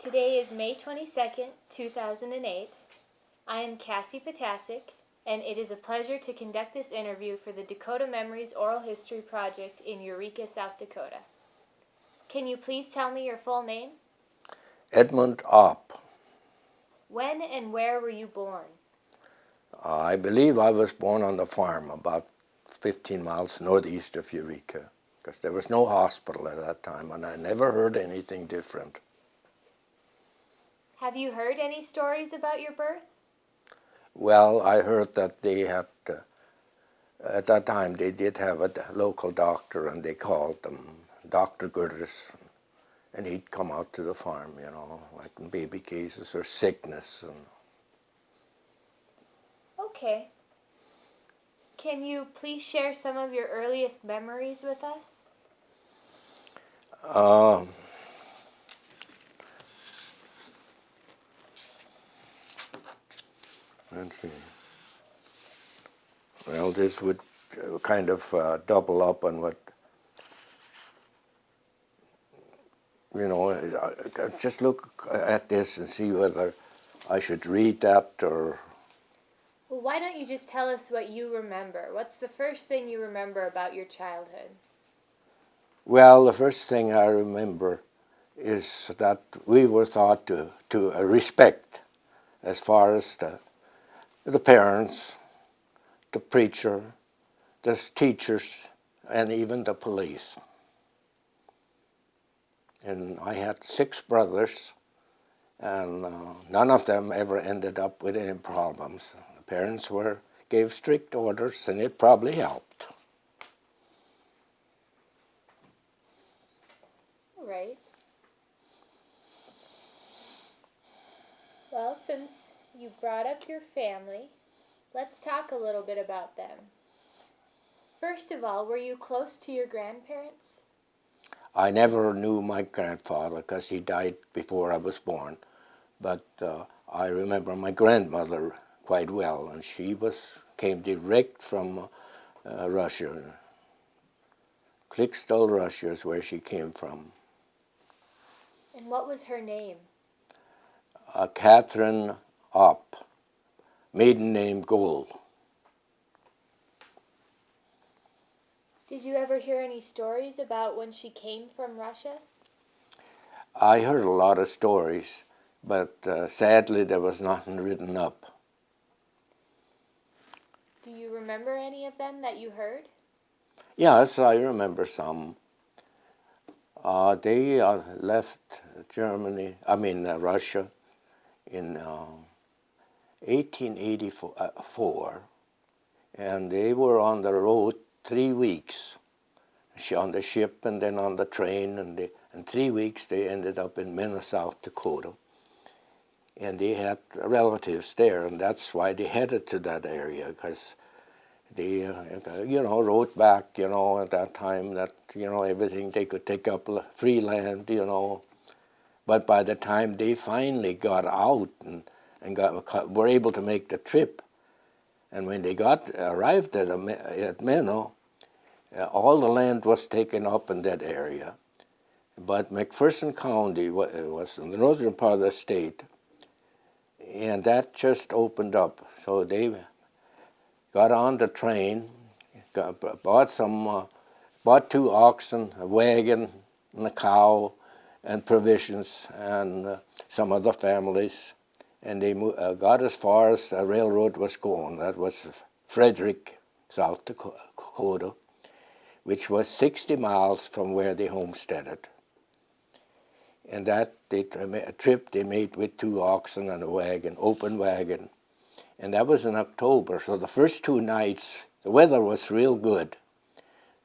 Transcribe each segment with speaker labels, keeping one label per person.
Speaker 1: Today is May 22nd, 2008. I am Cassie Potasic, and it is a pleasure to conduct this interview for the Dakota Memories Oral History Project in Eureka, South Dakota. Can you please tell me your full name?
Speaker 2: Edmund Opp.
Speaker 1: When and where were you born?
Speaker 2: I believe I was born on the farm about 15 miles northeast of Eureka, because there was no hospital at that time, and I never heard anything different.
Speaker 1: Have you heard any stories about your birth?
Speaker 2: Well, I heard that they had, at that time, they did have a local doctor, and they called him Dr. Gooders, and he'd come out to the farm, like in baby cases or sickness.
Speaker 1: Okay. Can you please share some of your earliest memories with us?
Speaker 2: Let's see. Well, this would kind of double up on what, just look at this and see whether I should read that or...
Speaker 1: Well, why don't you just tell us what you remember? What's the first thing you remember about your childhood?
Speaker 2: Well, the first thing I remember is that we were taught to respect, as far as the parents, the preacher, the teachers, and even the police. And I had 6 brothers, and none of them ever ended up with any problems. The parents gave strict orders, and it probably helped.
Speaker 1: Right. Well, since you brought up your family, let's talk a little bit about them. First of all, were you close to your grandparents?
Speaker 2: I never knew my grandfather because he died before I was born, but I remember my grandmother quite well, and she came direct from Russia. Klickstall, Russia is where she came from.
Speaker 1: And what was her name?
Speaker 2: Catherine Opp, maiden name Gold.
Speaker 1: Did you ever hear any stories about when she came from Russia?
Speaker 2: I heard a lot of stories, but sadly there was nothing written up.
Speaker 1: Do you remember any of them that you heard?
Speaker 2: Yes, I remember some. They left Russia in 1884, and they were on the road 3 weeks, on the ship and then on the train, and in 3 weeks they ended up in Minnesota, South Dakota, and they had relatives there, and that's why they headed to that area, because they, wrote back, at that time that, everything they could take up free land, but by the time they finally got out and were able to make the trip, and when they arrived at Minnow, all the land was taken up in that area. But McPherson County was in the northern part of the state, and that just opened up. So they got on the train, bought 2 oxen, a wagon, and a cow, and provisions, and some other families, and they got as far as the railroad was going. That was Frederick, South Dakota, which was 60 miles from where they homesteaded. And that a trip they made with 2 oxen and a wagon, open wagon. And that was in October, so the first 2 nights, the weather was real good.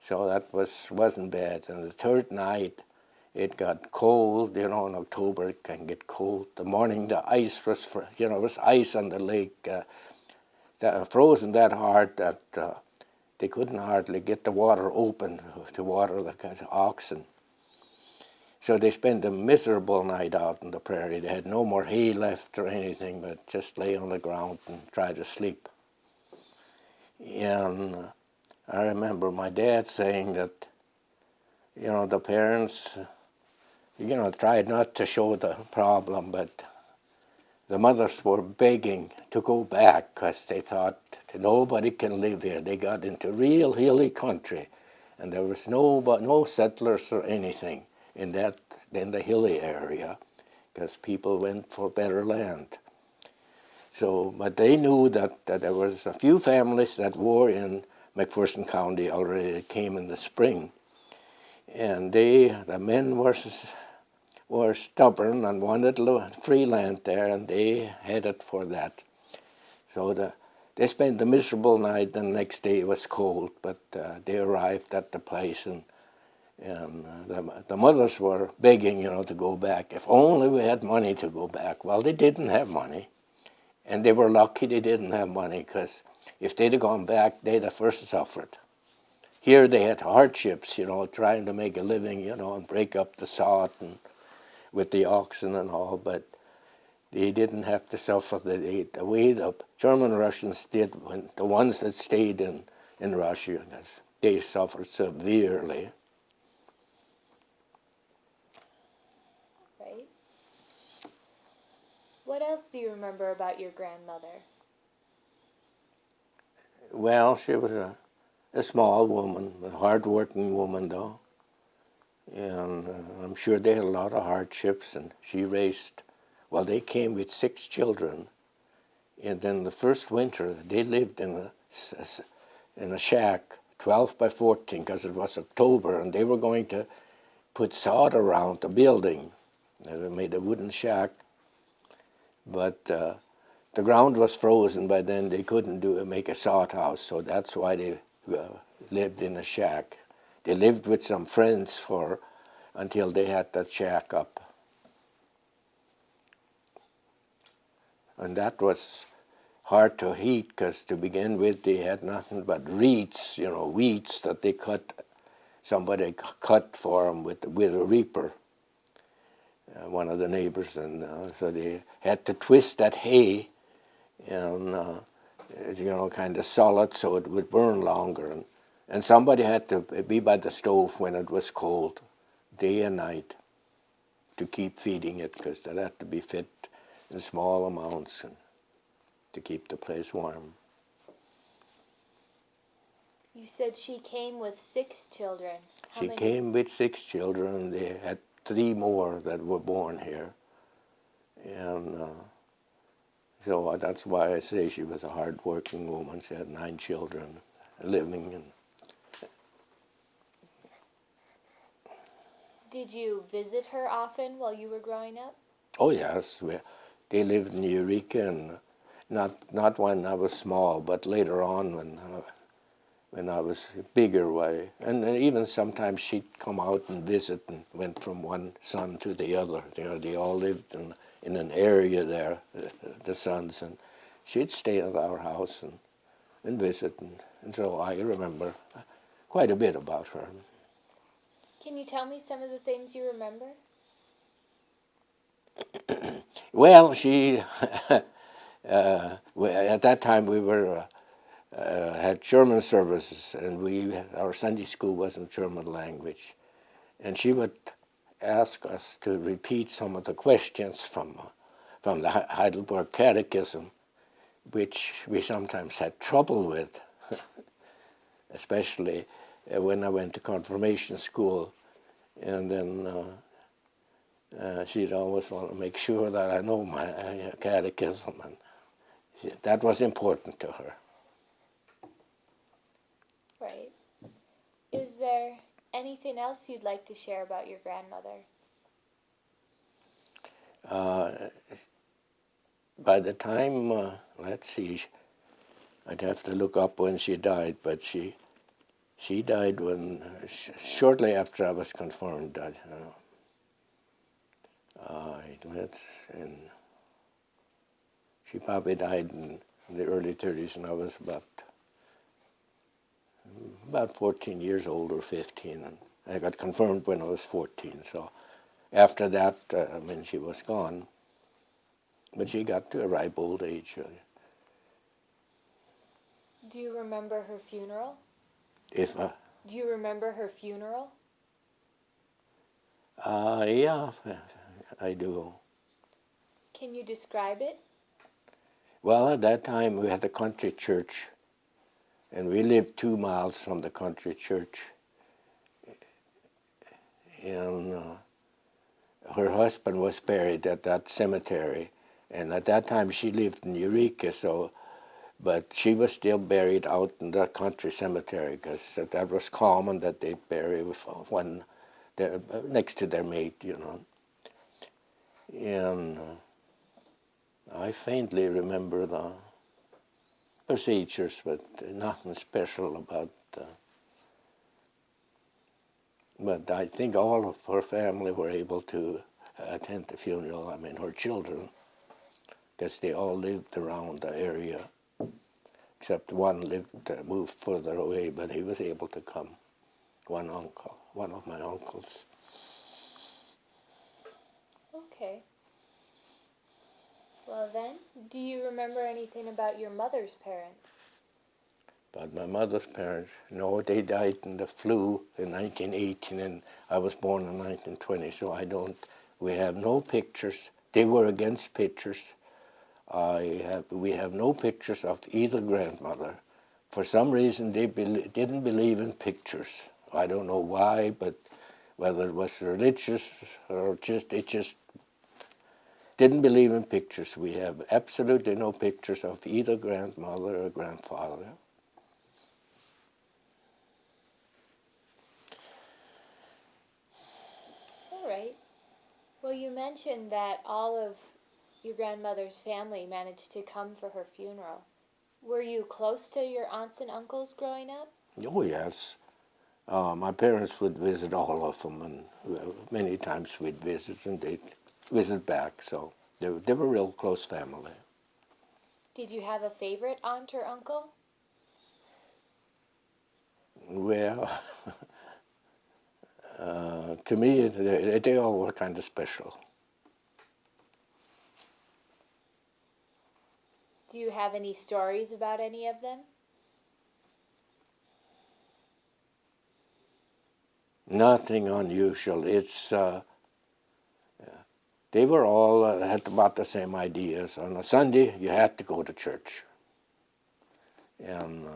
Speaker 2: So that wasn't bad. And the third night, it got cold. In October it can get cold. The morning, the ice was, it was ice on the lake, frozen that hard that they couldn't hardly get the water open to water the oxen. So they spent a miserable night out in the prairie. They had no more hay left or anything, but just lay on the ground and try to sleep. And I remember my dad saying that, the parents tried not to show the problem, but the mothers were begging to go back because they thought nobody can live here. They got into real hilly country, and there was no settlers or anything in the hilly area because people went for better land. So, but they knew that there was a few families that were in McPherson County already that came in the spring, and the men were stubborn and wanted free land there, and they headed for that. So they spent the miserable night, and the next day it was cold, but they arrived at the place, and the mothers were begging, to go back. If only we had money to go back. Well, they didn't have money, and they were lucky they didn't have money, because if they'd have gone back, they'd have first suffered. Here they had hardships, trying to make a living, and break up the sod and with the oxen and all, but they didn't have to suffer the way the German-Russians did when the ones that stayed in Russia. They suffered severely.
Speaker 1: Right. What else do you remember about your grandmother?
Speaker 2: Well, she was a small woman, a hard-working woman, though. And I'm sure they had a lot of hardships, and she raised, well, they came with 6 children. And then the first winter, they lived in a shack, 12 by 14, because it was October, and they were going to put sod around the building. They made a wooden shack, but the ground was frozen by then. They couldn't make a sod house, so that's why they lived in a shack. They lived with some friends until they had that shack up. And that was hard to heat, because to begin with they had nothing but reeds, weeds that they somebody cut for them with a reaper, one of the neighbors, and so they had to twist that hay and kind of solid so it would burn longer. And somebody had to be by the stove when it was cold, day and night, to keep feeding it, because that had to be fed in small amounts and to keep the place warm.
Speaker 1: You said she came with 6 children.
Speaker 2: She came with 6 children. They had 3 more that were born here. And so that's why I say she was a hard-working woman. She had 9 children living.
Speaker 1: Did you visit her often while you were growing up?
Speaker 2: Oh, yes. They lived in Eureka, and not when I was small, but later on when I was bigger. And even sometimes she'd come out and visit, and went from one son to the other. They all lived in an area there, the sons, and she'd stay at our house and visit. And so I remember quite a bit about her.
Speaker 1: Can you tell me some of the things you remember?
Speaker 2: Well, she at that time we had German services, and our Sunday school was in German language, and she would ask us to repeat some of the questions from the Heidelberg Catechism, which we sometimes had trouble with, especially when I went to confirmation school, and then she'd always want to make sure that I know my catechism, and that was important to her.
Speaker 1: Right. Is there anything else you'd like to share about your grandmother?
Speaker 2: By the time, let's see, I'd have to look up when she died, but she died shortly after I was confirmed. She probably died in the early 30s, and I was about 14 years old or 15, and I got confirmed when I was 14. So after that, she was gone, but she got to a ripe old age.
Speaker 1: Do you remember her funeral?
Speaker 2: Do
Speaker 1: you remember her funeral?
Speaker 2: Yeah, I do.
Speaker 1: Can you describe it?
Speaker 2: Well, at that time we had a country church, and we lived 2 miles from the country church. And her husband was buried at that cemetery, and at that time she lived in Eureka, but she was still buried out in the country cemetery because that was common that they bury with one next to their mate, you know. And I faintly remember the procedures, but nothing special about. But I think all of her family were able to attend the funeral. I mean, her children, because they all lived around the area, except one moved further away, but he was able to come. One uncle, one of my uncles.
Speaker 1: Okay. Well then, do you remember anything about your mother's parents?
Speaker 2: But my mother's parents, no, they died in the flu in 1918, and I was born in 1920, so we have no pictures. They were against pictures. We have no pictures of either grandmother. For some reason, they didn't believe in pictures. I don't know why, but whether it was religious or they just didn't believe in pictures. We have absolutely no pictures of either grandmother or grandfather.
Speaker 1: All right. Well, you mentioned that all of your grandmother's family managed to come for her funeral. Were you close to your aunts and uncles growing up?
Speaker 2: Oh, yes. My parents would visit all of them, and many times we'd visit, and they'd visit back. So they were a real close family.
Speaker 1: Did you have a favorite aunt or uncle?
Speaker 2: Well, to me, they all were kind of special.
Speaker 1: Do you have any stories about any of them?
Speaker 2: Nothing unusual. They were all had about the same ideas. On a Sunday, you had to go to church, and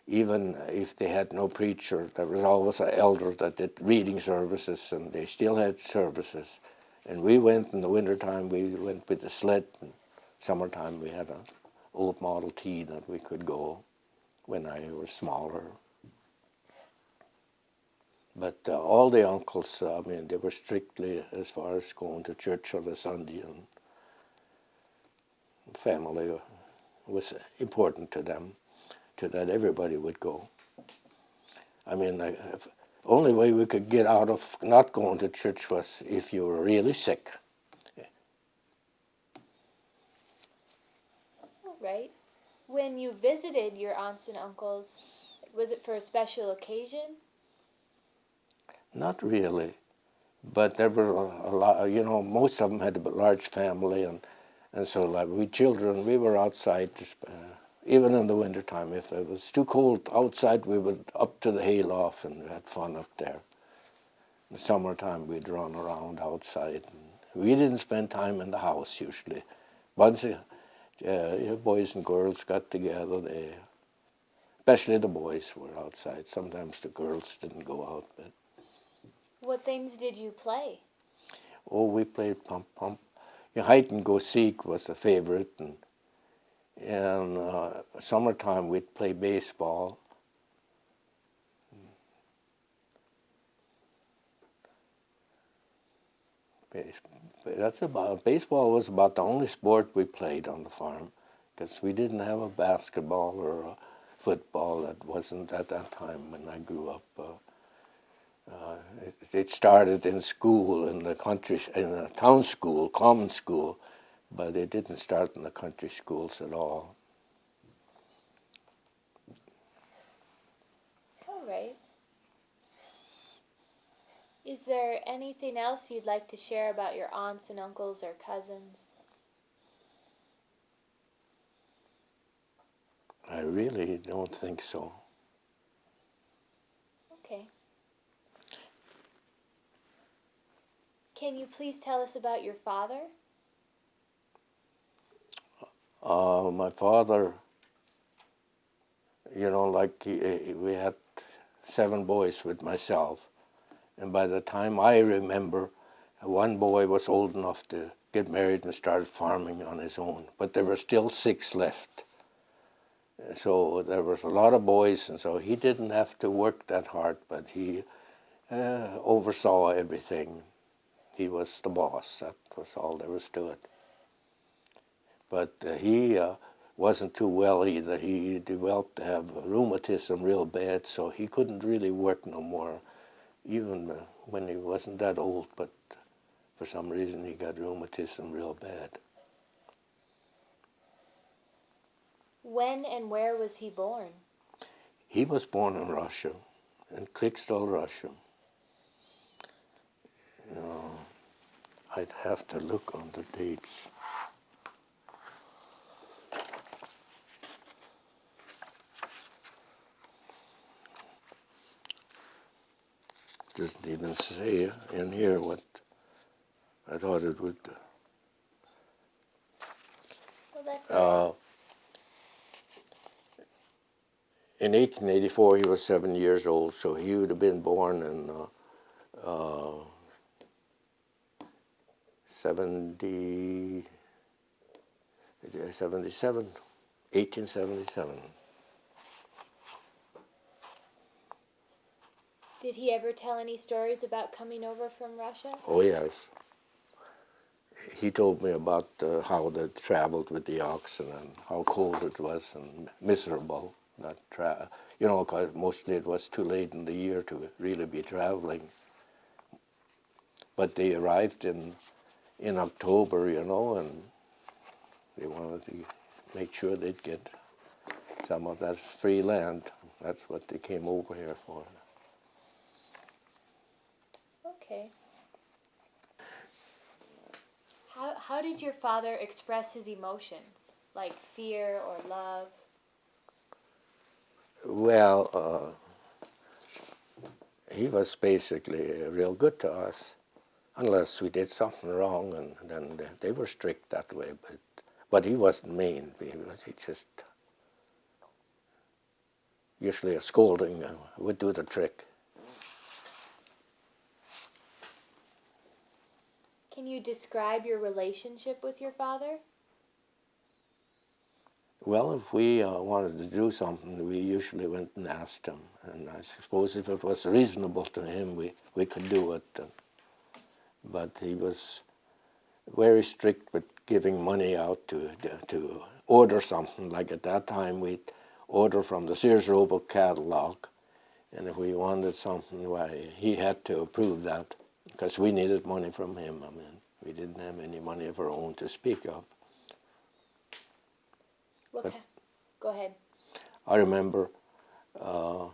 Speaker 2: even if they had no preacher, there was always an elder that did reading services, and they still had services. And we went in the wintertime, we went with the sled. And summertime, we had an old Model T that we could go when I was smaller. But all the uncles, I mean, they were strictly as far as going to church on a Sunday, and family was important to them, to that everybody would go. I mean, only way we could get out of not going to church was if you were really sick.
Speaker 1: All right. When you visited your aunts and uncles, was it for a special occasion?
Speaker 2: Not really, but there were a lot. You know, most of them had a large family, and so like we children, we were outside. Even in the wintertime, if it was too cold outside, we would up to the hayloft and we had fun up there. In the summertime, we'd run around outside. We didn't spend time in the house usually. Once boys and girls got together, especially the boys were outside. Sometimes the girls didn't go out. But
Speaker 1: What things did you play?
Speaker 2: we played pump pump. Hide and go seek was a favorite, and summertime we'd play baseball. Baseball was about the only sport we played on the farm, because we didn't have a basketball or a football. That wasn't at that time when I grew up. It started in school, in the country, in a town school, common school, but it didn't start in the country schools at all.
Speaker 1: All right. Is there anything else you'd like to share about your aunts and uncles or cousins?
Speaker 2: I really don't think so.
Speaker 1: Okay. Can you please tell us about your father?
Speaker 2: My father, like we had 7 boys with myself. And by the time I remember, one boy was old enough to get married and start farming on his own. But there were still 6 left. So there was a lot of boys, and so he didn't have to work that hard, but he oversaw everything. He was the boss. That was all there was to it. But he wasn't too well either. He developed to have rheumatism real bad, so he couldn't really work no more, even when he wasn't that old. But for some reason, he got rheumatism real bad.
Speaker 1: When and where was he born?
Speaker 2: He was born in Russia, in Klikstal, Russia. I'd have to look on the dates. Doesn't even say in here what I thought it would.
Speaker 1: Well, that's all right.
Speaker 2: In 1884, he was 7 years old, so he would have been born in 1877.
Speaker 1: Did he ever tell any stories about coming over from Russia?
Speaker 2: Oh, yes. He told me about how they traveled with the oxen and how cold it was and miserable. Because mostly it was too late in the year to really be traveling. But they arrived in October, and they wanted to make sure they'd get some of that free land. That's what they came over here for.
Speaker 1: Okay. How did your father express his emotions, like fear or love?
Speaker 2: Well, he was basically real good to us, unless we did something wrong, and then they were strict that way. But he wasn't mean. He just usually a scolding would do the trick.
Speaker 1: Can you describe your relationship with your father?
Speaker 2: Well, if we wanted to do something, we usually went and asked him. And I suppose if it was reasonable to him, we could do it. But he was very strict with giving money out to order something. Like at that time, we'd order from the Sears Roebuck catalog. And if we wanted something, why, he had to approve that, because we needed money from him. I mean, we didn't have any money of our own to speak of.
Speaker 1: Go ahead.
Speaker 2: I remember the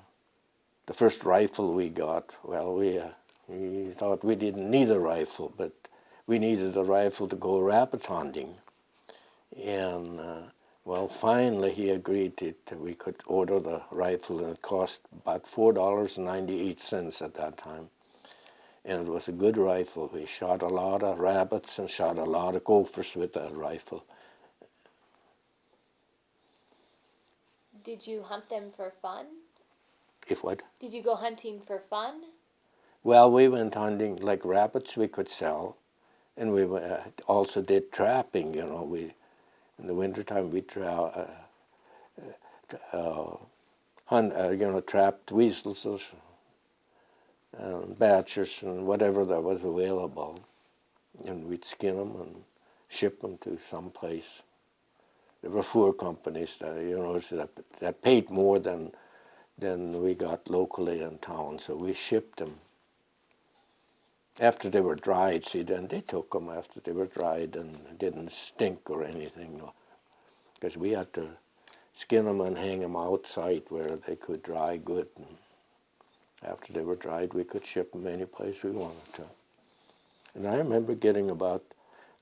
Speaker 2: first rifle we got. Well, we thought we didn't need a rifle, but we needed a rifle to go rabbit hunting. And well, finally he agreed that we could order the rifle, and it cost about $4.98 at that time. And it was a good rifle. We shot a lot of rabbits and shot a lot of gophers with that rifle.
Speaker 1: Did you hunt them for fun?
Speaker 2: If what?
Speaker 1: Did you go hunting for fun?
Speaker 2: Well, we went hunting, like rabbits we could sell, and we also did trapping. We in the wintertime we trapped weasels and badgers and whatever that was available, and we'd skin them and ship them to some place. There were fur companies that paid more than we got locally in town, so we shipped them. After they were dried, then they took them after they were dried and didn't stink or anything, because we had to skin them and hang them outside where they could dry good. And after they were dried, we could ship them any place we wanted to. And I remember getting about,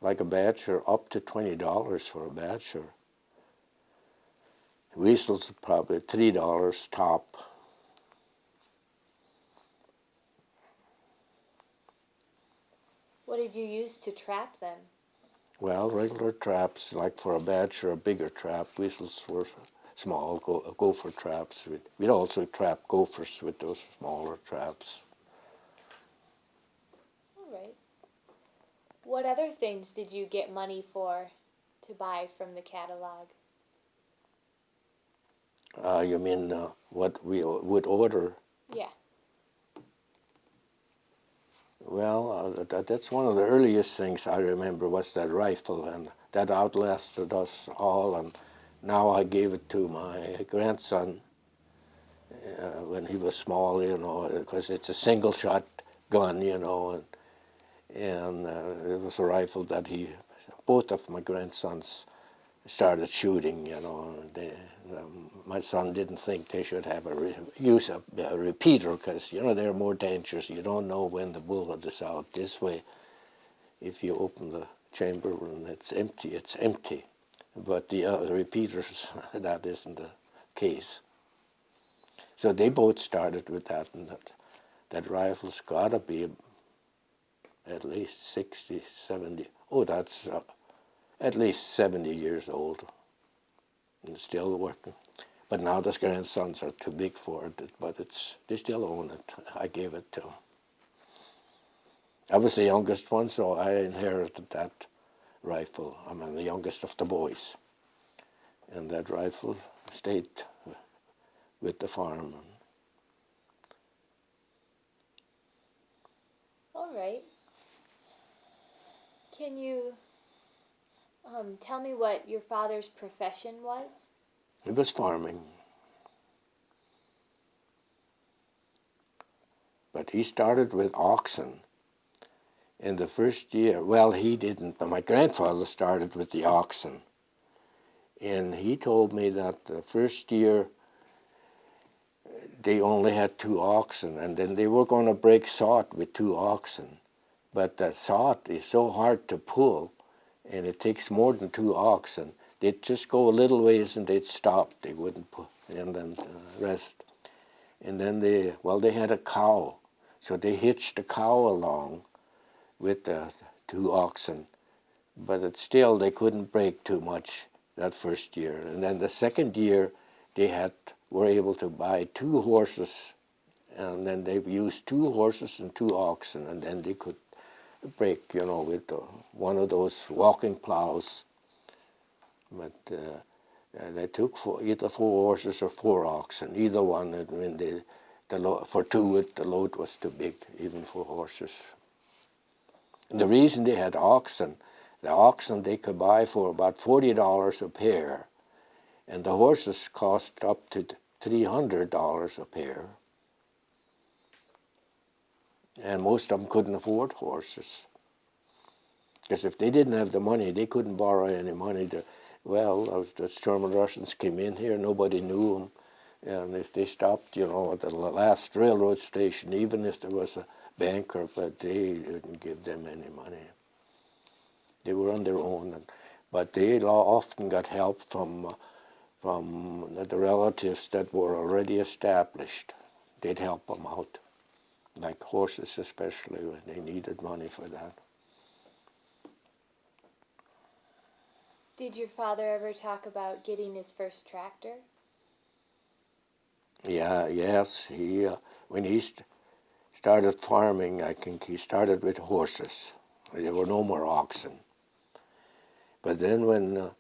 Speaker 2: like a badger, up to $20 for a badger. Weasels probably $3 top.
Speaker 1: What did you use to trap them?
Speaker 2: Well, regular traps, like for a batch or a bigger trap. Whistles were small, gopher traps. We'd also trap gophers with those smaller traps.
Speaker 1: All right. What other things did you get money for to buy from the catalog?
Speaker 2: You mean what we would order?
Speaker 1: Yeah.
Speaker 2: Well, that's one of the earliest things I remember was that rifle, and that outlasted us all. And now I gave it to my grandson when he was small, you know, because it's a single-shot gun, you know, and it was a rifle that both of my grandsons started shooting, you know. My son didn't think they should have use a repeater because, you know, they're more dangerous. You don't know when the bullet is out. This way, if you open the chamber and it's empty, it's empty. But the repeaters, that isn't the case. So they both started with that, and that rifle's got to be at least 60, 70. Oh, that's at least 70 years old and still working. But now the grandsons are too big for it, but they still own it. I gave it to them. I was the youngest one, so I inherited that rifle. I'm the youngest of the boys. And that rifle stayed with the farm.
Speaker 1: All right. Can you tell me what your father's profession was?
Speaker 2: It was farming. But he started with oxen. In the first year, well, he didn't, but my grandfather started with the oxen. And he told me that the first year they only had 2 oxen, and then they were going to break sod with 2 oxen. But the sod is so hard to pull, and it takes more than 2 oxen. They'd just go a little ways and they'd stop. They wouldn't pull, and then rest. And then they had a cow, so they hitched the cow along with the 2 oxen. But still, they couldn't break too much that first year. And then the second year, they were able to buy 2 horses, and then they used 2 horses and 2 oxen, and then they could break, you know, with one of those walking plows. But they took either 4 horses or 4 oxen, either one. I mean, for 2, the load was too big, even for horses. And the reason they had oxen, the oxen they could buy for about $40 a pair, and the horses cost up to $300 a pair. And most of them couldn't afford horses. Because if they didn't have the money, they couldn't borrow any money. The German Russians came in here, nobody knew them. And if they stopped, you know, at the last railroad station, even if there was a banker, but they didn't give them any money. They were on their own. But they often got help from the relatives that were already established. They'd help them out, like horses especially, when they needed money for that.
Speaker 1: Did your father ever talk about getting his first tractor?
Speaker 2: Yes. When he started farming, I think he started with horses. There were no more oxen. But then when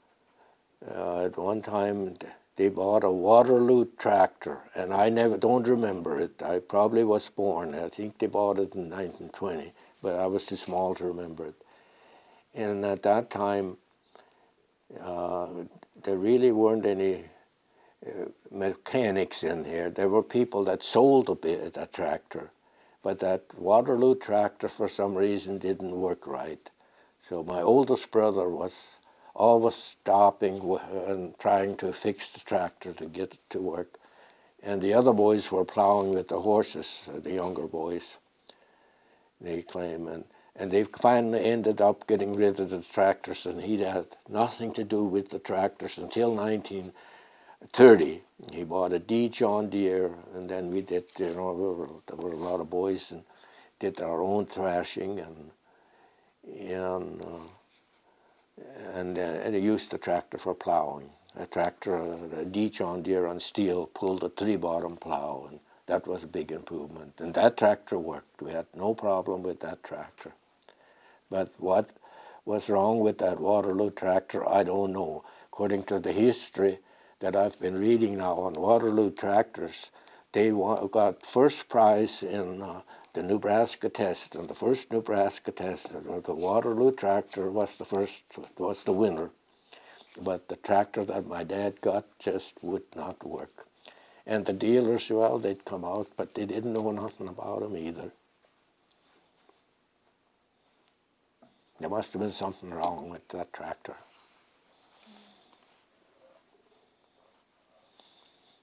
Speaker 2: at one time they bought a Waterloo tractor, and I don't remember it. I probably was born. I think they bought it in 1920, but I was too small to remember it. And at that time, there really weren't any mechanics in here. There were people that sold a tractor, but that Waterloo tractor for some reason didn't work right. So my oldest brother was always stopping and trying to fix the tractor to get it to work. And the other boys were plowing with the horses, the younger boys, they claim. And they finally ended up getting rid of the tractors, and he had nothing to do with the tractors until 1930. He bought a D John Deere, and then we did, you know, there were a lot of boys and did our own thrashing, and they used the tractor for plowing. A tractor, a D John Deere on steel, pulled a three-bottom plow, and that was a big improvement. And that tractor worked. We had no problem with that tractor. But what was wrong with that Waterloo tractor, I don't know. According to the history that I've been reading now on Waterloo tractors, they got first prize in the Nebraska test, and the first Nebraska test, the Waterloo tractor was the winner. But the tractor that my dad got just would not work. And the dealers, well, they'd come out, but they didn't know nothing about them either. There must have been something wrong with that tractor.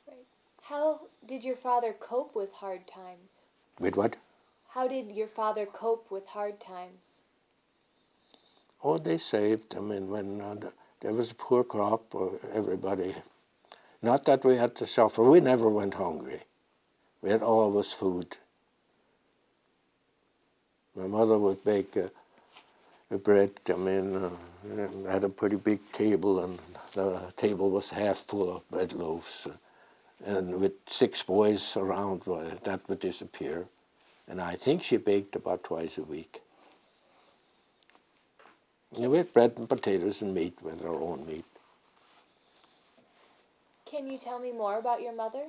Speaker 1: Right. How did your father cope with hard times?
Speaker 2: With what?
Speaker 1: How did your father cope with hard times?
Speaker 2: Oh, they saved. I mean, when there was a poor crop, everybody, not that we had to suffer, we never went hungry. We had always food. My mother would bake a bread, I mean, had a pretty big table, and the table was half full of bread loaves. And with 6 boys around, that would disappear. And I think she baked about twice a week. And we had bread and potatoes and meat with our own meat.
Speaker 1: Can you tell me more about your mother?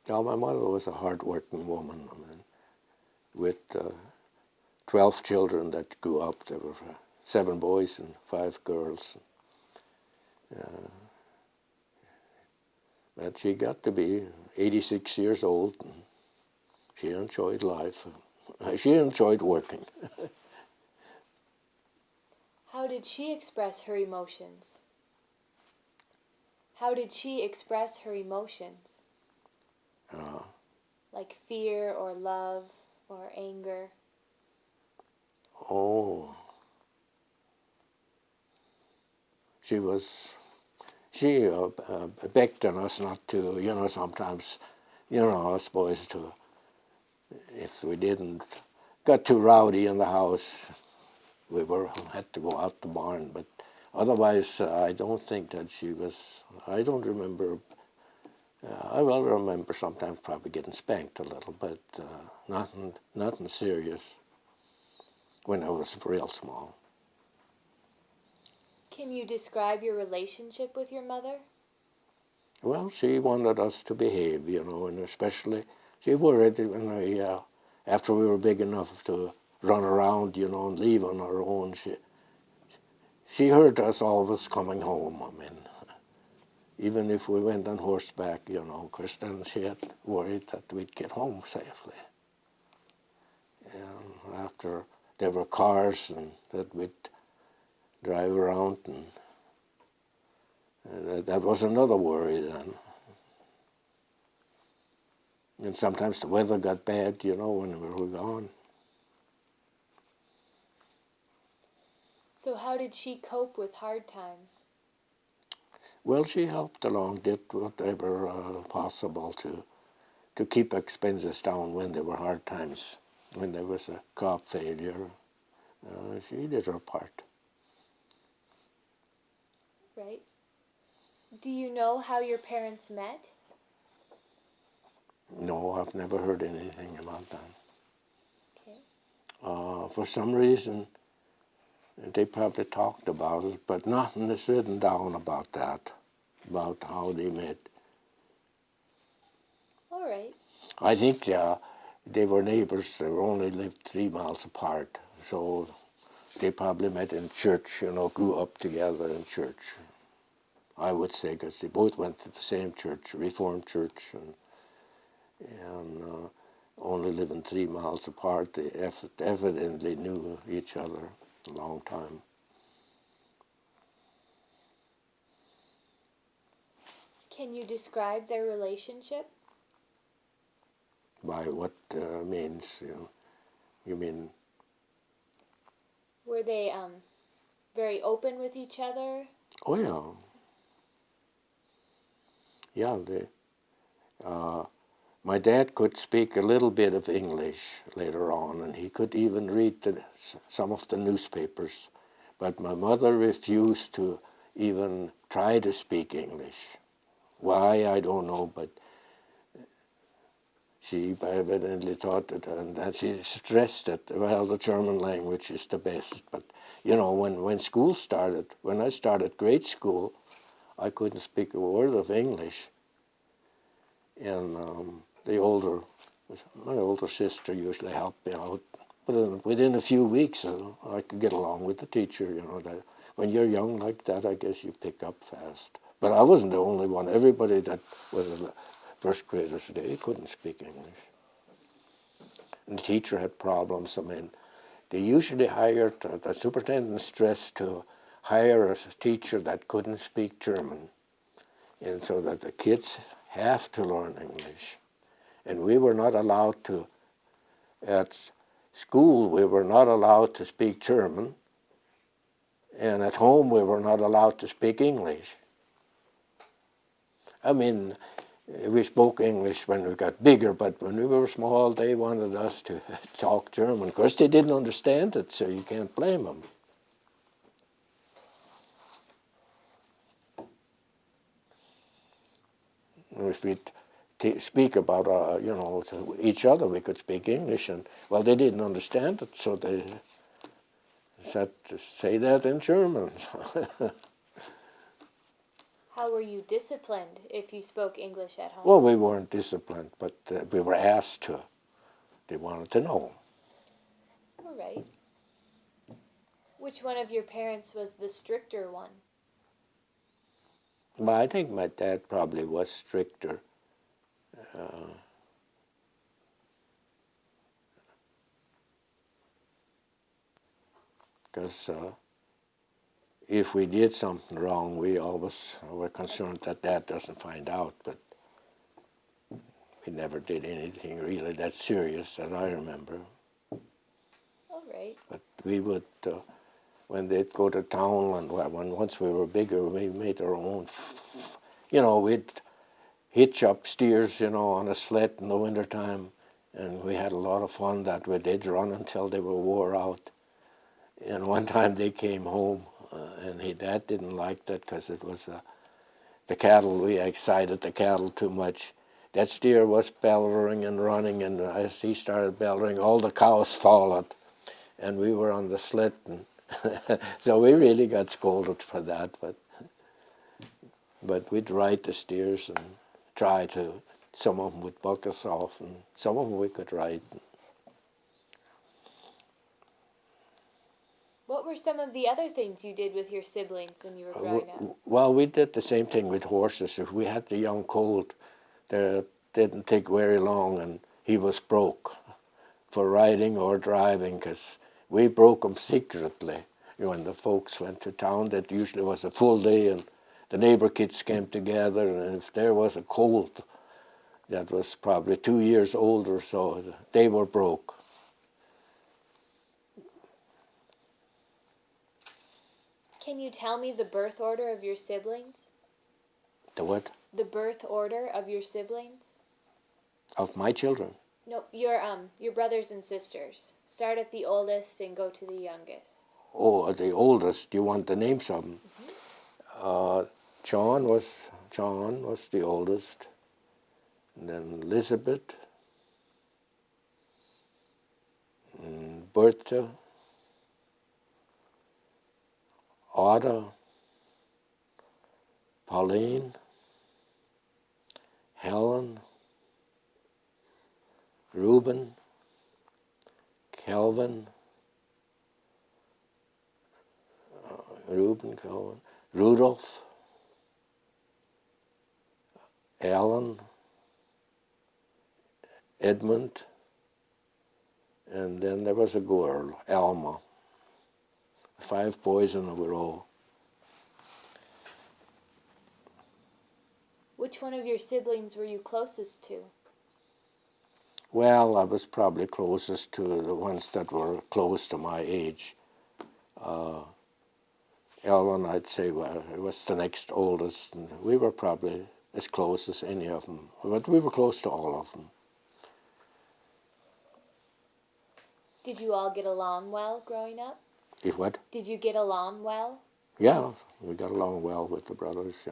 Speaker 2: Now, my mother was a hard-working woman, I mean, with 12 children that grew up. There were 7 boys and 5 girls. But she got to be 86 years old, and she enjoyed life. She enjoyed working.
Speaker 1: How did she express her emotions? How did she express her emotions? Like fear or love or anger?
Speaker 2: Oh. She begged on us not to, sometimes, us boys to, if we didn't, got too rowdy in the house, we had to go out the barn. But otherwise, I don't think that she was, I don't remember, I will remember sometimes probably getting spanked a little, but nothing serious when I was real small.
Speaker 1: Can you describe your relationship with your mother?
Speaker 2: Well, she wanted us to behave, and especially she worried when after we were big enough to run around, and leave on our own. She heard us always coming home. I mean, even if we went on horseback, because then she had worried that we'd get home safely. And after there were cars and that we'd drive around, and that was another worry then. And sometimes the weather got bad, when we were gone.
Speaker 1: So how did she cope with hard times?
Speaker 2: Well, she helped along, did whatever possible to keep expenses down when there were hard times, when there was a crop failure. She did her part.
Speaker 1: Right. Do you know how your parents met?
Speaker 2: No, I've never heard anything about that.
Speaker 1: Okay.
Speaker 2: For some reason, they probably talked about it, but nothing is written down about that, about how they met.
Speaker 1: All right.
Speaker 2: I think they were neighbors. They only lived 3 miles apart, so they probably met in church, grew up together in church. I would say, because they both went to the same church, Reformed church, and only living 3 miles apart. They evidently knew each other a long time.
Speaker 1: Can you describe their relationship?
Speaker 2: By what means, you mean?
Speaker 1: Were they very open with each other?
Speaker 2: Oh yeah. Yeah, My dad could speak a little bit of English later on, and he could even read some of the newspapers. But my mother refused to even try to speak English. Why, I don't know, but she evidently thought that, and that she stressed that, well, the German language is the best. But, you know, when school started, when I started grade school, I couldn't speak a word of English. And my older sister usually helped me out. But within a few weeks, I could get along with the teacher. You know, that when you're young like that, I guess you pick up fast. But I wasn't the only one. Everybody that was a first graders today couldn't speak English. And the teacher had problems. I mean, they usually hired, the superintendent stressed to hire a teacher that couldn't speak German, and so that the kids have to learn English. And we were not allowed to, at school, we were not allowed to speak German, and at home we were not allowed to speak English. I mean, we spoke English when we got bigger, but when we were small, they wanted us to talk German. Of course, they didn't understand it, so you can't blame them. If we speak about, to each other, we could speak English, and, well, they didn't understand it, so they said to say that in German.
Speaker 1: How were you disciplined if you spoke English at home?
Speaker 2: Well, we weren't disciplined, but we were asked to. They wanted to know.
Speaker 1: All right. Which one of your parents was the stricter one?
Speaker 2: Well, I think my dad probably was stricter. Because if we did something wrong, we always were concerned that Dad doesn't find out, but we never did anything really that serious that I remember.
Speaker 1: All right.
Speaker 2: But we would, when they'd go to town, and once we were bigger, we made our own, we'd hitch up steers, on a sled in the wintertime, and we had a lot of fun that way. They'd run until they were wore out. And one time they came home, and Dad didn't like that because it was the cattle. We excited the cattle too much. That steer was bellowing and running, and as he started bellowing, all the cows followed, and we were on the sled. And so we really got scolded for that, but we'd ride the steers and try to. Some of them would buck us off, and some of them we could ride.
Speaker 1: What were some of the other things you did with your siblings when you were growing up?
Speaker 2: Well, we did the same thing with horses. If we had the young colt, it didn't take very long, and he was broke for riding or driving, because we broke him secretly. When the folks went to town, that usually was a full day, and the neighbor kids came together, and if there was a colt that was probably 2 years old or so, they were broke.
Speaker 1: Can you tell me the birth order of your siblings?
Speaker 2: The what?
Speaker 1: The birth order of your siblings?
Speaker 2: Of my children?
Speaker 1: No, your brothers and sisters. Start at the oldest and go to the youngest.
Speaker 2: Oh, the oldest. Do you want the names of them? Mm-hmm. John was the oldest. And then Elizabeth, and Bertha, Ada, Pauline, Helen, Reuben, Calvin, Rudolph, Alan, Edmund, and then there was a girl, Alma. 5 boys in a row.
Speaker 1: Which one of your siblings were you closest to?
Speaker 2: Well, I was probably closest to the ones that were close to my age. Ellen, I'd say, was the next oldest, and we were probably as close as any of them, but we were close to all of them.
Speaker 1: Did you all get along well growing up?
Speaker 2: If what?
Speaker 1: Did you get along well?
Speaker 2: Yeah, we got along well with the brothers.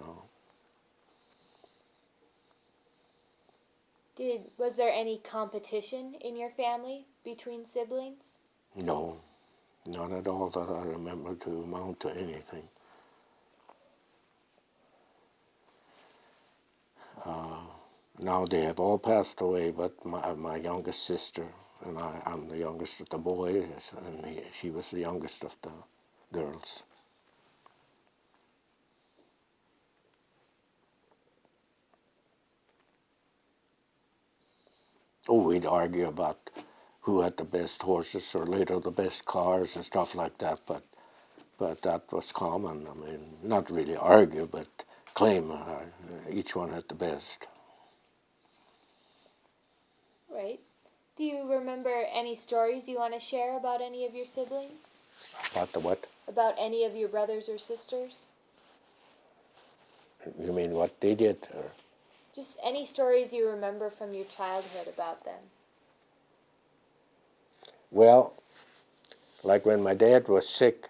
Speaker 1: Was there any competition in your family between siblings?
Speaker 2: No, not at all that I remember to amount to anything. Now they have all passed away, but my youngest sister and I'm the youngest of the boys, and she was the youngest of the girls. Oh, we'd argue about who had the best horses or later the best cars and stuff like that, but that was common. I mean, not really argue, but claim each one had the best.
Speaker 1: Right. Do you remember any stories you want to share about any of your siblings?
Speaker 2: About the what?
Speaker 1: About any of your brothers or sisters?
Speaker 2: You mean what they did? Or?
Speaker 1: Just any stories you remember from your childhood about them.
Speaker 2: Well, like when my dad was sick,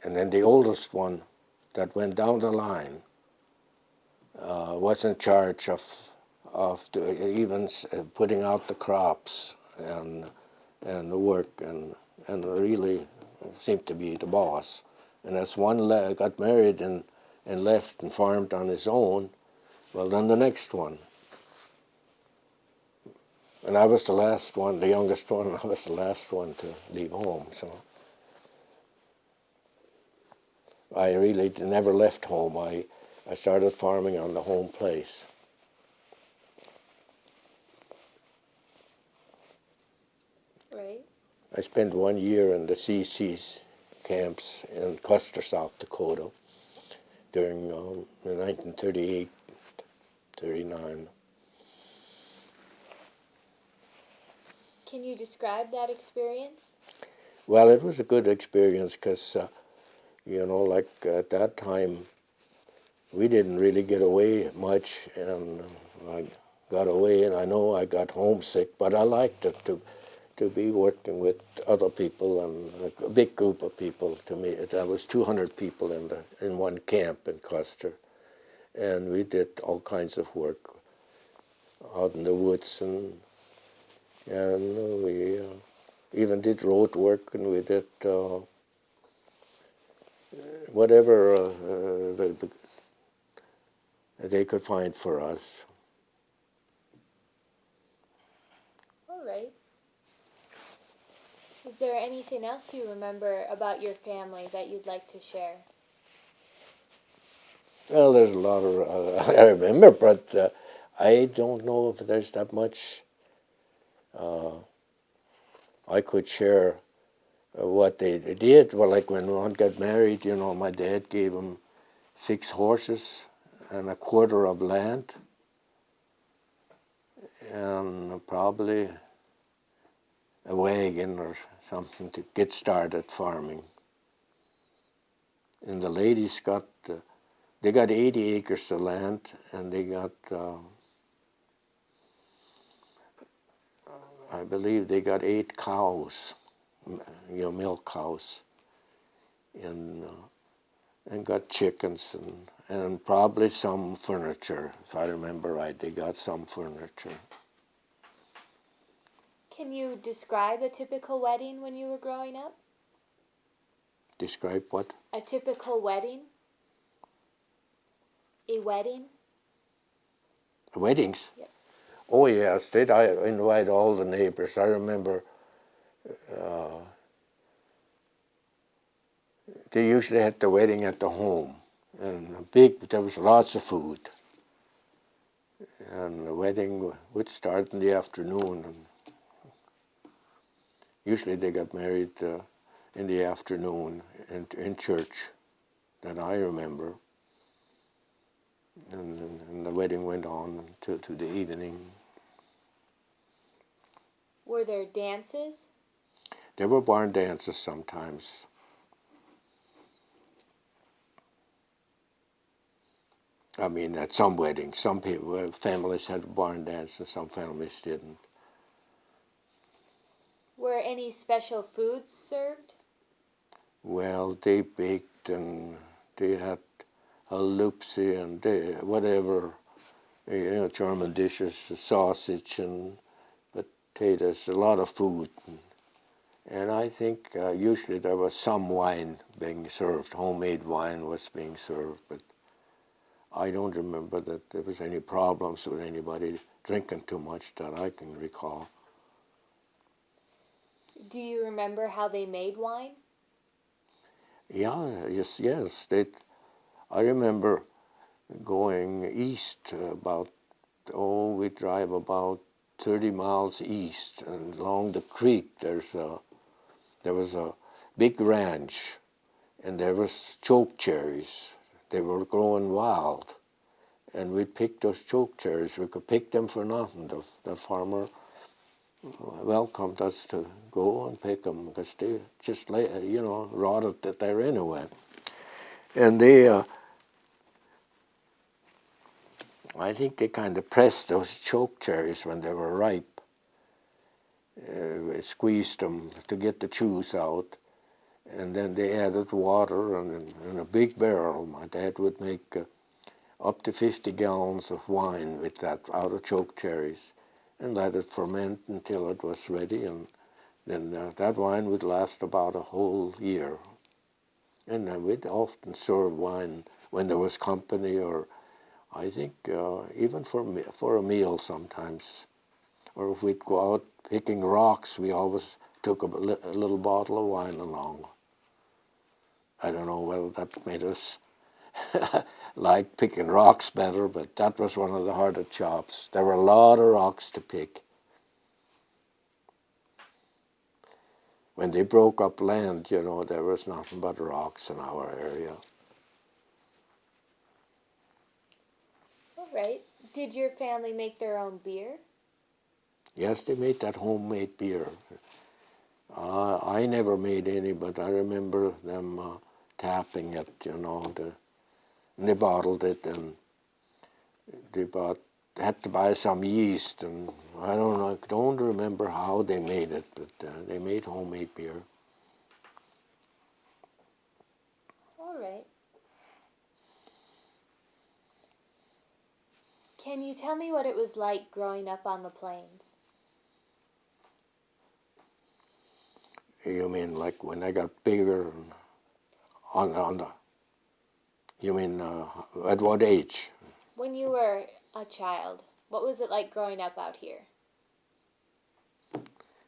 Speaker 2: and then the oldest one that went down the line was in charge of even putting out the crops and the work and really seemed to be the boss. And as one got married and left and farmed on his own, well, then the next one. And I was the last one, the youngest one, I was the last one to leave home, so I really never left home. I started farming on the home place.
Speaker 1: Right.
Speaker 2: I spent 1 year in the CC's camps in Custer, South Dakota during 1938, 39.
Speaker 1: Can you describe that experience?
Speaker 2: Well, it was a good experience because, like at that time, we didn't really get away much, and I got away, and I know I got homesick, but I liked it to be working with other people and a big group of people. To me, there was 200 people in one camp in Custer, and we did all kinds of work out in the woods, and we even did road work, and we did whatever they could find for us.
Speaker 1: All right. Is there anything else you remember about your family that you'd like to share?
Speaker 2: Well, there's a lot of I remember, but I don't know if there's that much I could share what they did. Well, like when one got married, my dad gave him 6 horses and a quarter of land, and probably a wagon or something to get started farming. And the ladies they got 80 acres of land, and they got, I believe they got 8 cows, milk cows, and got chickens and probably some furniture. If I remember right, they got some furniture.
Speaker 1: Can you describe a typical wedding when you were growing up?
Speaker 2: Describe what?
Speaker 1: A typical wedding? A wedding?
Speaker 2: Weddings?
Speaker 1: Yep.
Speaker 2: Oh yes, did I invite all the neighbors? I remember they usually had the wedding at the home, and there was lots of food. And the wedding would start in the afternoon, and usually they got married in the afternoon in church, that I remember. And the wedding went on to the evening.
Speaker 1: Were there dances?
Speaker 2: There were barn dances sometimes. I mean, at some weddings, some people, families had a barn dance and some families didn't.
Speaker 1: Were any special foods served?
Speaker 2: Well, they baked and they had a lupsi and whatever, German dishes, sausage and potatoes, a lot of food. And I think usually there was some wine being served, homemade wine was being served, but I don't remember that there was any problems with anybody drinking too much that I can recall.
Speaker 1: Do you remember how they made wine?
Speaker 2: Yeah, yes. I remember going east about, we drive about 30 miles east, and along the creek there was a big ranch, and there was choke cherries. They were growing wild, and we picked those choke cherries. We could pick them for nothing. The farmer welcomed us to go and pick them because they just rotted there anyway. And I think they kind of pressed those choke cherries when they were ripe, squeezed them to get the juice out, and then they added water, and in a big barrel, my dad would make up to 50 gallons of wine with that out of choke cherries, and let it ferment until it was ready, and then that wine would last about a whole year. And we'd often serve wine when there was company, or I think even for a meal sometimes. Or if we'd go out picking rocks, we always took a little bottle of wine along. I don't know whether that made us like picking rocks better, but that was one of the harder jobs. There were a lot of rocks to pick. When they broke up land, there was nothing but rocks in our area.
Speaker 1: All right. Did your family make their own beer?
Speaker 2: Yes, they made that homemade beer. I never made any, but I remember them tapping it, and they bottled it, and they had to buy some yeast, and I don't remember how they made it, but they made homemade beer.
Speaker 1: All right. Can you tell me what it was like growing up on the plains?
Speaker 2: You mean like when I got bigger and on the, you mean at what age?
Speaker 1: When you were a child, what was it like growing up out here?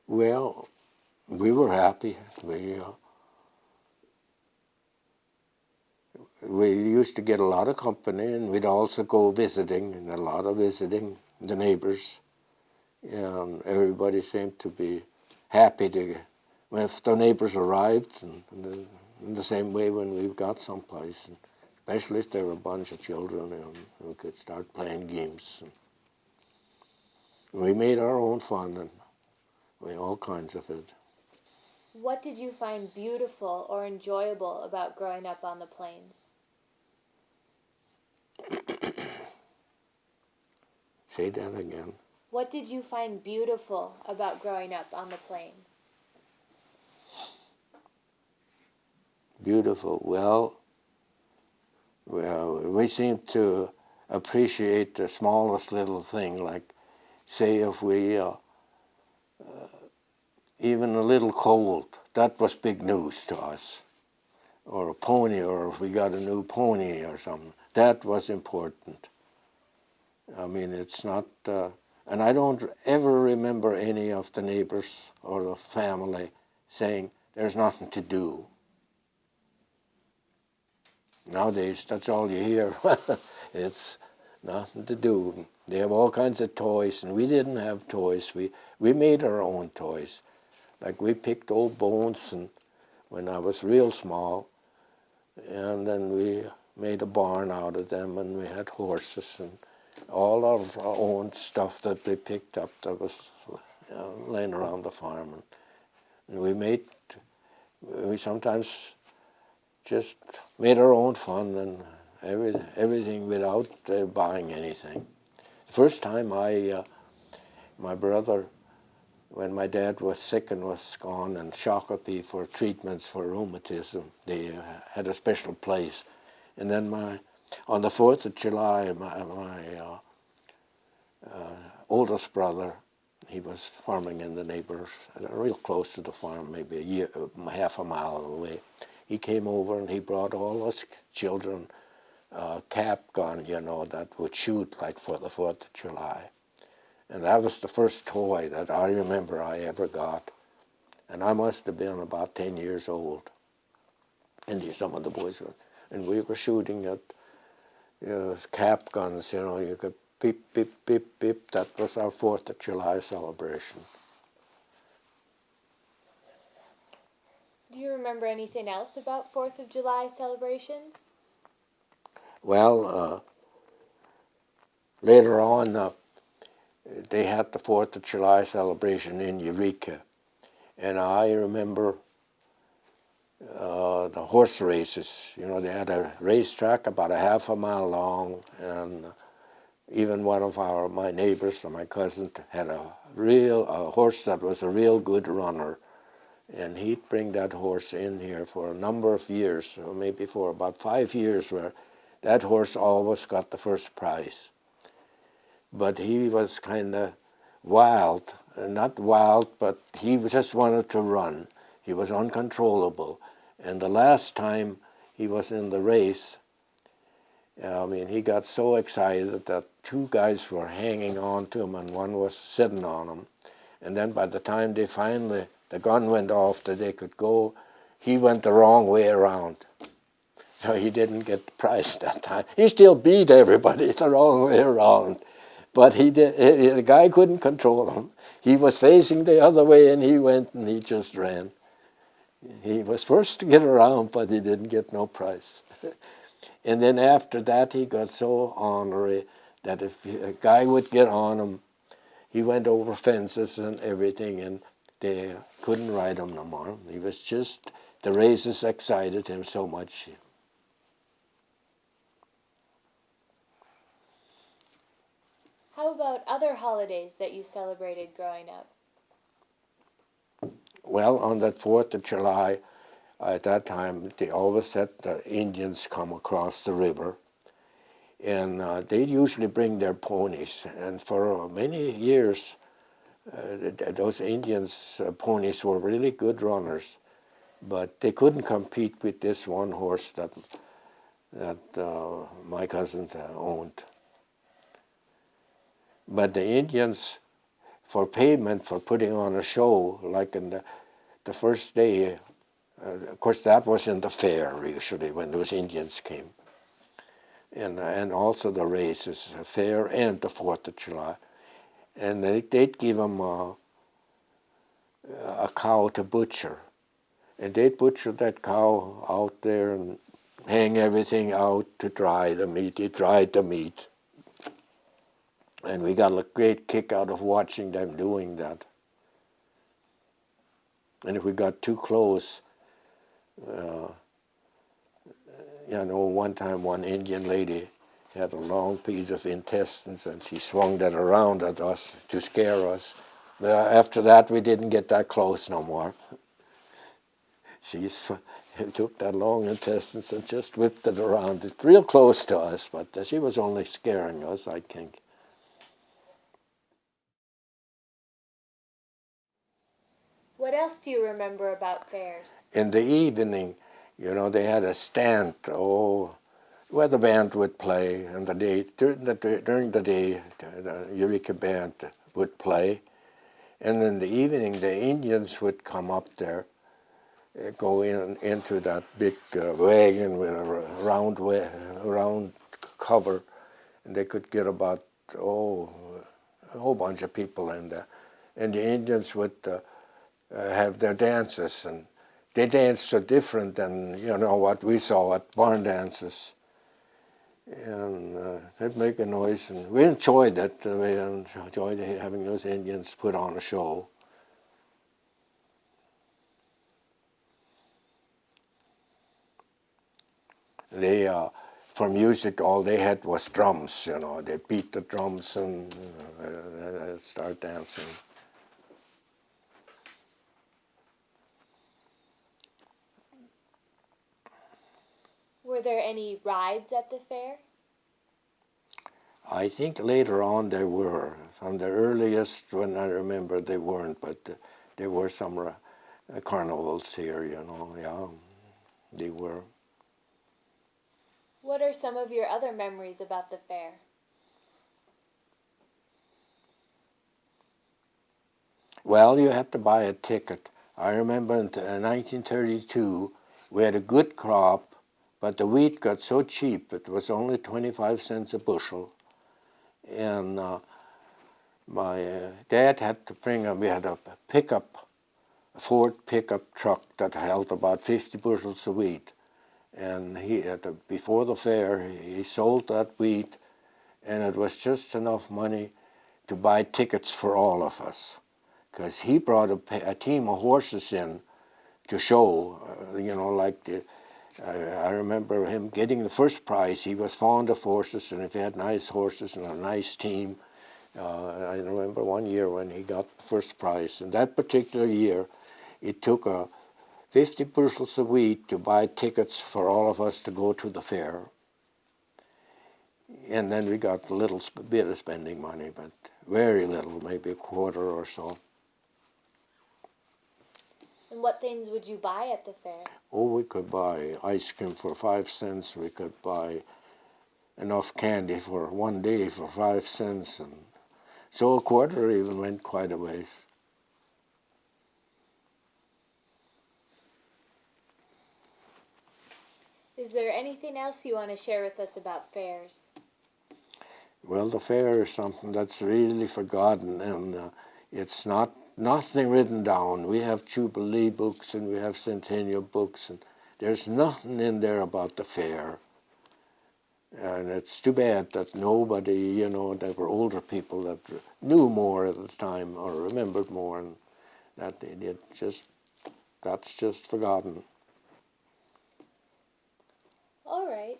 Speaker 2: Well, we were happy. We used to get a lot of company, and we'd also go visiting, and a lot of visiting the neighbors. And everybody seemed to be happy if the neighbors arrived, and in the same way when we got someplace, and especially if there were a bunch of children, and we could start playing games. And we made our own fun, and all kinds of it.
Speaker 1: What did you find beautiful or enjoyable about growing up on the plains?
Speaker 2: Say that again.
Speaker 1: What did you find beautiful about growing up on the plains?
Speaker 2: Beautiful. Well, we seem to appreciate the smallest little thing, like, say, if we even a little cold, that was big news to us. Or a pony, or if we got a new pony or something, that was important. I mean, it's not, and I don't ever remember any of the neighbors or the family saying, there's nothing to do. Nowadays, that's all you hear. It's nothing to do. They have all kinds of toys, and we didn't have toys. We made our own toys. Like we picked old bones and when I was real small, and then we made a barn out of them, and we had horses and all of our own stuff that we picked up that was laying around the farm. And we sometimes just made our own fun and everything without buying anything. First time my brother, when my dad was sick and was gone in Shakopee for treatments for rheumatism, they had a special place. And then on the 4th of July, my oldest brother, he was farming in the neighbors, real close to the farm, maybe half a mile away. He came over and he brought all us children a cap gun, you know, that would shoot like for the 4th of July. And that was the first toy that I remember I ever got. And I must have been about 10 years old. And some of the boys were, and we were shooting at cap guns, you know, you could beep, beep, beep, beep. That was our 4th of July celebration.
Speaker 1: Do you remember anything else about 4th of July celebrations?
Speaker 2: Well, later on, they had the 4th of July celebration in Eureka. And I remember the horse races. You know, they had a racetrack about a half a mile long, and even one of my neighbors, or my cousin, had a horse that was a real good runner. And he'd bring that horse in here for a number of years, or maybe for about 5 years, where that horse always got the first prize. But he was kind of wild, not wild, but he just wanted to run. He was uncontrollable. And the last time he was in the race, I mean, he got so excited that 2 guys were hanging on to him and one was sitting on him. And then by the time they finally, the gun went off that they could go, he went the wrong way around. So he didn't get the prize that time. He still beat everybody the wrong way around. But the guy couldn't control him. He was facing the other way and he went and he just ran. He was first to get around, but he didn't get no prize. And then after that, he got so ornery that if a guy would get on him, he went over fences and everything, and they couldn't ride him no more. He was just, the races excited him so much.
Speaker 1: How about other holidays that you celebrated growing up?
Speaker 2: Well, on that 4th of July, at that time, they always had the Indians come across the river, and they'd usually bring their ponies. And for many years, those Indians' ponies were really good runners, but they couldn't compete with this one horse that my cousin owned. But the Indians, for payment for putting on a show, like in the first day, of course that was in the fair usually when those Indians came, and also the races, the fair and the 4th of July, and they'd give them a cow to butcher, and they'd butcher that cow out there and hang everything out to dry the meat. They dried the meat. And we got a great kick out of watching them doing that. And if we got too close, you know, one time one Indian lady had a long piece of intestines and she swung that around at us to scare us. But after that, we didn't get that close no more. She took that long intestines and just whipped it around. It's real close to us, but she was only scaring us, I think.
Speaker 1: What else do you remember about fairs?
Speaker 2: In the evening, you know, they had a stand, where the band would play, and during the day, the Eureka band would play, and in the evening, the Indians would come up there, go into that big wagon with a round cover, and they could get about a whole bunch of people in there, and the Indians would have their dances, and they danced so different than, you know, what we saw at barn dances. And they'd make a noise, and we enjoyed it. We enjoyed having those Indians put on a show. for music, all they had was drums, you know. They beat the drums and start dancing.
Speaker 1: Were there any rides at the fair?
Speaker 2: I think later on there were. From the earliest, when I remember, they weren't, but there were some carnivals here, you know, yeah, they were.
Speaker 1: What are some of your other memories about the fair?
Speaker 2: Well, you had to buy a ticket. I remember in 1932, we had a good crop, but the wheat got so cheap, it was only 25 cents a bushel. And my dad had to we had a pickup, a Ford pickup truck that held about 50 bushels of wheat. And before the fair, he sold that wheat, and it was just enough money to buy tickets for all of us. Because he brought a team of horses in to show, you know, like I remember him getting the first prize. He was fond of horses, and if he had nice horses and a nice team, I remember one year when he got the first prize. And that particular year, it took 50 bushels of wheat to buy tickets for all of us to go to the fair. And then we got a little bit of spending money, but very little, maybe a quarter or so.
Speaker 1: And what things would you buy at the fair?
Speaker 2: Oh, we could buy ice cream for 5 cents. We could buy enough candy for one day for 5 cents. And so a quarter even went quite a ways.
Speaker 1: Is there anything else you want to share with us about fairs?
Speaker 2: Well, the fair is something that's really forgotten, and it's nothing written down. We have Jubilee books and we have Centennial books, and there's nothing in there about the fair. And it's too bad that nobody, you know, there were older people that knew more at the time or remembered more, and that that's just forgotten.
Speaker 1: All right.